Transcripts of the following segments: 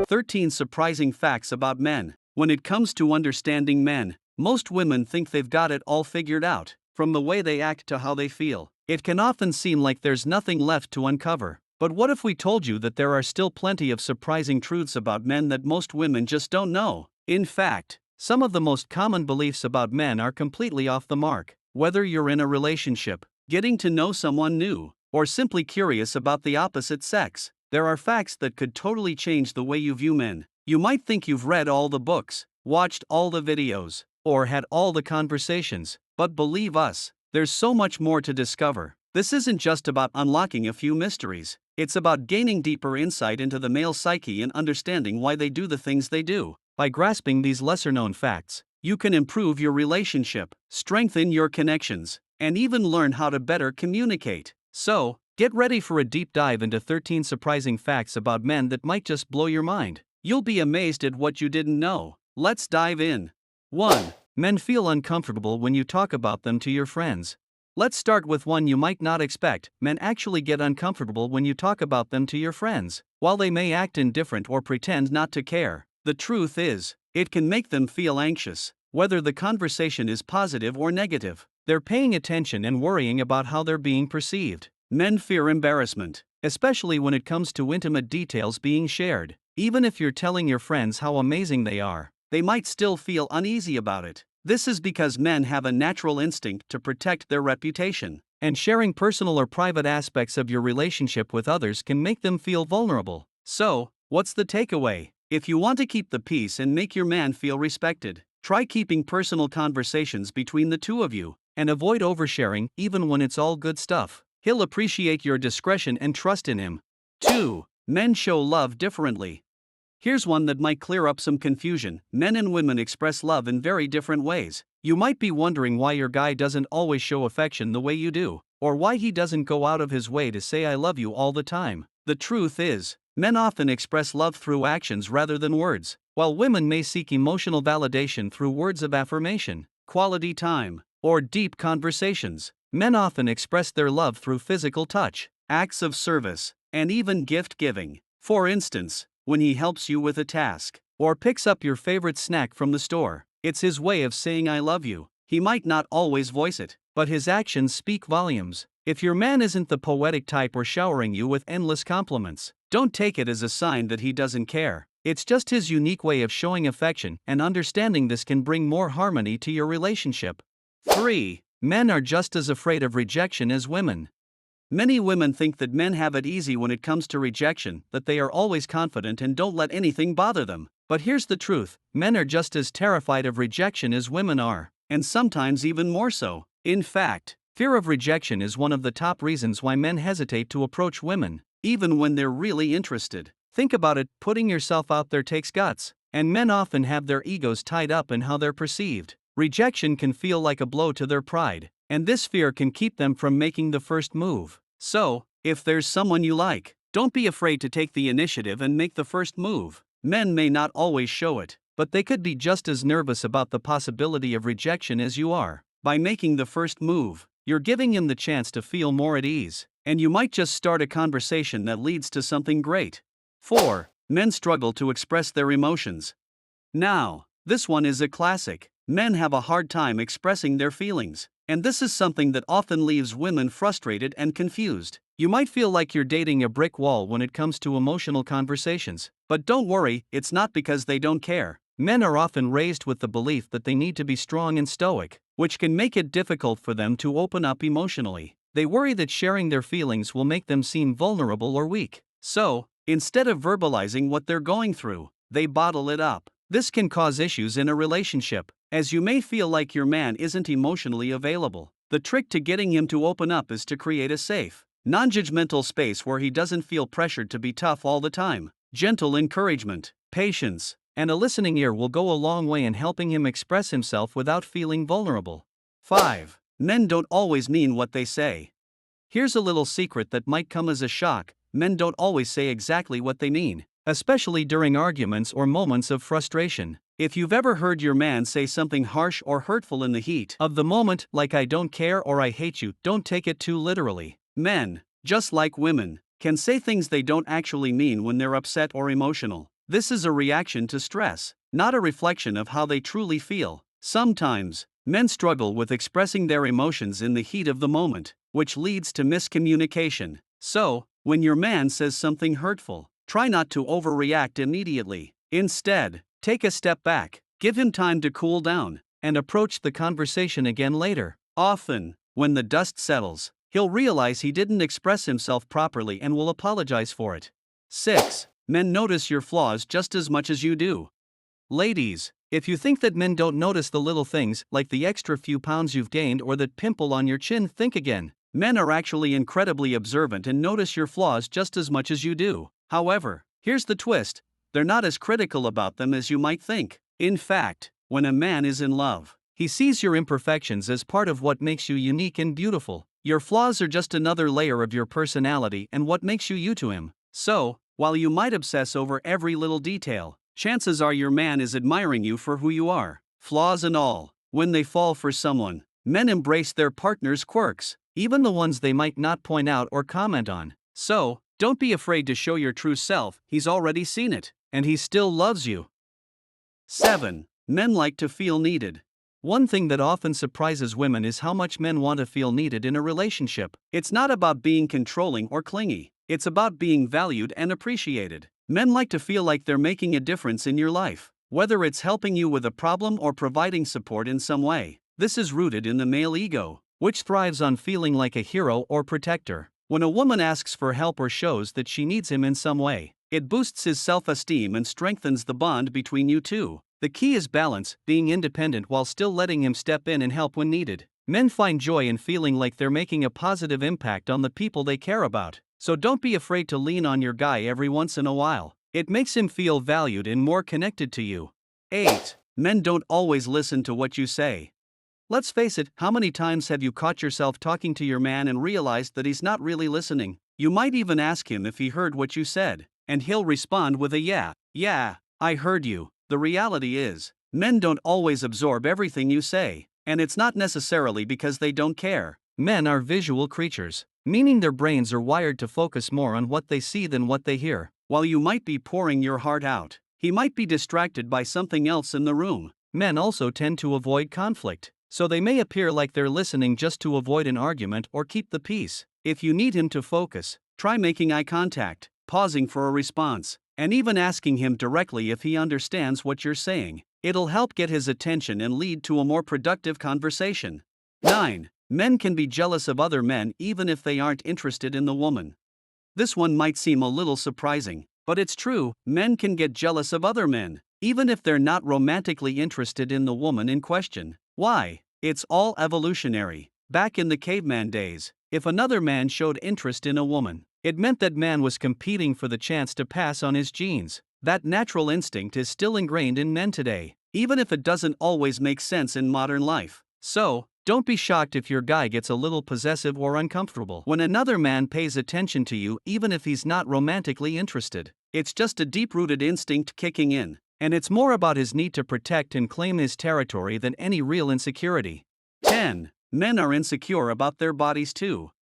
13 Surprising Facts About Men. When it comes to understanding men, most women think they've got it all figured out, from the way they act to how they feel. It can often seem like there's nothing left to uncover. But what if we told you that there are still plenty of surprising truths about men that most women just don't know? In fact, some of the most common beliefs about men are completely off the mark. Whether you're in a relationship, getting to know someone new, or simply curious about the opposite sex, there are facts that could totally change the way you view men. You might think you've read all the books, watched all the videos, or had all the conversations, but believe us, there's so much more to discover. This isn't just about unlocking a few mysteries, it's about gaining deeper insight into the male psyche and understanding why they do the things they do. By grasping these lesser-known facts, you can improve your relationship, strengthen your connections, and even learn how to better communicate. So, get ready for a deep dive into 13 surprising facts about men that might just blow your mind. You'll be amazed at what you didn't know. Let's dive in. 1. Men feel uncomfortable when you talk about them to your friends. Let's start with one you might not expect. Men actually get uncomfortable when you talk about them to your friends. While they may act indifferent or pretend not to care, the truth is, it can make them feel anxious. Whether the conversation is positive or negative, they're paying attention and worrying about how they're being perceived. Men fear embarrassment, especially when it comes to intimate details being shared. Even if you're telling your friends how amazing they are, they might still feel uneasy about it. This is because men have a natural instinct to protect their reputation, and sharing personal or private aspects of your relationship with others can make them feel vulnerable. So, what's the takeaway? If you want to keep the peace and make your man feel respected, try keeping personal conversations between the two of you, and avoid oversharing even when it's all good stuff. He'll appreciate your discretion and trust in him. 2. Men show love differently. Here's one that might clear up some confusion. Men and women express love in very different ways. You might be wondering why your guy doesn't always show affection the way you do, or why he doesn't go out of his way to say I love you all the time. The truth is, men often express love through actions rather than words, while women may seek emotional validation through words of affirmation, quality time, or deep conversations. Men often express their love through physical touch, acts of service, and even gift giving. For instance, when he helps you with a task, or picks up your favorite snack from the store, it's his way of saying I love you. He might not always voice it, but his actions speak volumes. If your man isn't the poetic type or showering you with endless compliments, don't take it as a sign that he doesn't care. It's just his unique way of showing affection, and understanding this can bring more harmony to your relationship. 3. Men are just as afraid of rejection as women. Many women think that men have it easy when it comes to rejection, that they are always confident and don't let anything bother them. But here's the truth, men are just as terrified of rejection as women are, and sometimes even more so. In fact, fear of rejection is one of the top reasons why men hesitate to approach women, even when they're really interested. Think about it, putting yourself out there takes guts, and men often have their egos tied up in how they're perceived. Rejection can feel like a blow to their pride, and this fear can keep them from making the first move. So, if there's someone you like, don't be afraid to take the initiative and make the first move. Men may not always show it, but they could be just as nervous about the possibility of rejection as you are. By making the first move, you're giving him the chance to feel more at ease, and you might just start a conversation that leads to something great. 4. Men struggle to express their emotions. Now, this one is a classic. Men have a hard time expressing their feelings, and this is something that often leaves women frustrated and confused. You might feel like you're dating a brick wall when it comes to emotional conversations, but don't worry, it's not because they don't care. Men are often raised with the belief that they need to be strong and stoic, which can make it difficult for them to open up emotionally. They worry that sharing their feelings will make them seem vulnerable or weak. So, instead of verbalizing what they're going through, they bottle it up. This can cause issues in a relationship, as you may feel like your man isn't emotionally available. The trick to getting him to open up is to create a safe, non-judgmental space where he doesn't feel pressured to be tough all the time. Gentle encouragement, patience, and a listening ear will go a long way in helping him express himself without feeling vulnerable. 5. Men don't always mean what they say. Here's a little secret that might come as a shock: men don't always say exactly what they mean, especially during arguments or moments of frustration. If you've ever heard your man say something harsh or hurtful in the heat of the moment, like I don't care or I hate you, don't take it too literally. Men, just like women, can say things they don't actually mean when they're upset or emotional. This is a reaction to stress, not a reflection of how they truly feel. Sometimes, men struggle with expressing their emotions in the heat of the moment, which leads to miscommunication. So, when your man says something hurtful, try not to overreact immediately. Instead, take a step back, give him time to cool down, and approach the conversation again later. Often, when the dust settles, he'll realize he didn't express himself properly and will apologize for it. 6. Men notice your flaws just as much as you do. Ladies, if you think that men don't notice the little things, like the extra few pounds you've gained or that pimple on your chin, think again. Men are actually incredibly observant and notice your flaws just as much as you do. However, here's the twist: they're not as critical about them as you might think. In fact, when a man is in love, he sees your imperfections as part of what makes you unique and beautiful. Your flaws are just another layer of your personality and what makes you to him. So, while you might obsess over every little detail, chances are your man is admiring you for who you are, flaws and all. When they fall for someone, men embrace their partner's quirks, even the ones they might not point out or comment on. So, don't be afraid to show your true self. He's already seen it, and he still loves you. 7. Men like to feel needed. One thing that often surprises women is how much men want to feel needed in a relationship. It's not about being controlling or clingy, it's about being valued and appreciated. Men like to feel like they're making a difference in your life, whether it's helping you with a problem or providing support in some way. This is rooted in the male ego, which thrives on feeling like a hero or protector. When a woman asks for help or shows that she needs him in some way, it boosts his self-esteem and strengthens the bond between you two. The key is balance, being independent while still letting him step in and help when needed. Men find joy in feeling like they're making a positive impact on the people they care about. So don't be afraid to lean on your guy every once in a while. It makes him feel valued and more connected to you. 8. Men don't always listen to what you say. Let's face it, how many times have you caught yourself talking to your man and realized that he's not really listening? You might even ask him if he heard what you said, and he'll respond with a yeah, I heard you. The reality is, men don't always absorb everything you say, and it's not necessarily because they don't care. Men are visual creatures, meaning their brains are wired to focus more on what they see than what they hear. While you might be pouring your heart out, he might be distracted by something else in the room. Men also tend to avoid conflict, so they may appear like they're listening just to avoid an argument or keep the peace. If you need him to focus, try making eye contact, pausing for a response, and even asking him directly if he understands what you're saying. It'll help get his attention and lead to a more productive conversation. 9. Men can be jealous of other men even if they aren't interested in the woman. This one might seem a little surprising, but it's true. Men can get jealous of other men, even if they're not romantically interested in the woman in question. Why? It's all evolutionary. Back in the caveman days, if another man showed interest in a woman, it meant that man was competing for the chance to pass on his genes. That natural instinct is still ingrained in men today, even if it doesn't always make sense in modern life. So, don't be shocked if your guy gets a little possessive or uncomfortable when another man pays attention to you, even if he's not romantically interested. It's just a deep-rooted instinct kicking in, and it's more about his need to protect and claim his territory than any real insecurity. 10. Men are insecure about their bodies too.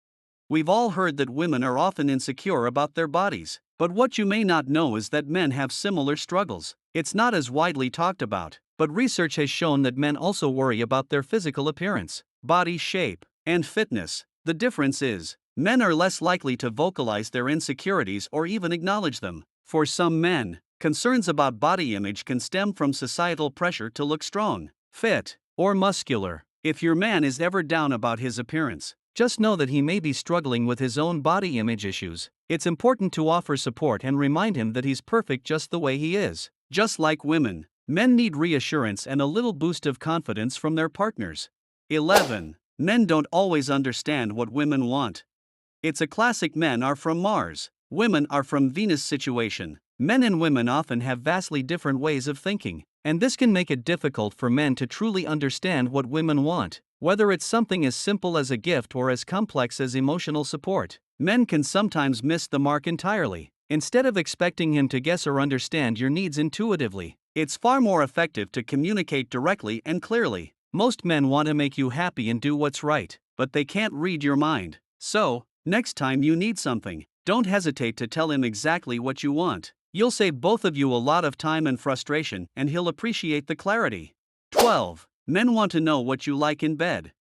We've all heard that women are often insecure about their bodies, but what you may not know is that men have similar struggles. It's not as widely talked about, but research has shown that men also worry about their physical appearance, body shape, and fitness. The difference is, men are less likely to vocalize their insecurities or even acknowledge them. For some men, concerns about body image can stem from societal pressure to look strong, fit, or muscular. If your man is ever down about his appearance, just know that he may be struggling with his own body image issues. It's important to offer support and remind him that he's perfect just the way he is. Just like women, men need reassurance and a little boost of confidence from their partners. 11. Men don't always understand what women want. It's a classic men are from Mars, women are from Venus situation. Men and women often have vastly different ways of thinking, and this can make it difficult for men to truly understand what women want. Whether it's something as simple as a gift or as complex as emotional support, men can sometimes miss the mark entirely. Instead of expecting him to guess or understand your needs intuitively, it's far more effective to communicate directly and clearly. Most men want to make you happy and do what's right, but they can't read your mind. So, next time you need something, don't hesitate to tell him exactly what you want. You'll save both of you a lot of time and frustration, and he'll appreciate the clarity. 12. Men want to know what you like in bed.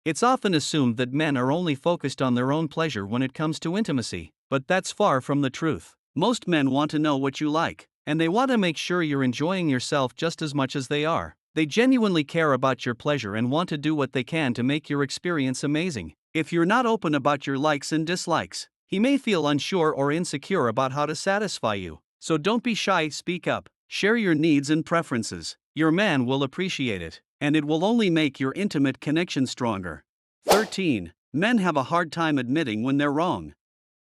It's often assumed that men are only focused on their own pleasure when it comes to intimacy, but that's far from the truth. Most men want to know what you like, and they want to make sure you're enjoying yourself just as much as they are. They genuinely care about your pleasure and want to do what they can to make your experience amazing. If you're not open about your likes and dislikes, he may feel unsure or insecure about how to satisfy you. So don't be shy, speak up, share your needs and preferences. Your man will appreciate it, and it will only make your intimate connection stronger. 13. Men have a hard time admitting when they're wrong.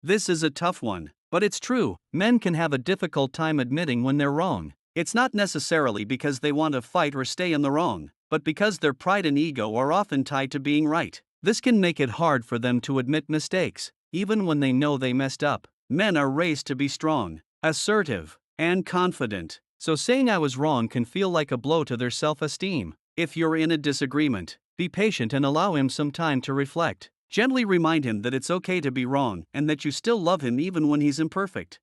This is a tough one, but it's true. Men can have a difficult time admitting when they're wrong. It's not necessarily because they want to fight or stay in the wrong, but because their pride and ego are often tied to being right. This can make it hard for them to admit mistakes, even when they know they messed up. Men are raised to be strong, assertive, and confident, so saying I was wrong can feel like a blow to their self-esteem. If you're in a disagreement, be patient and allow him some time to reflect. Gently remind him that it's okay to be wrong and that you still love him even when he's imperfect.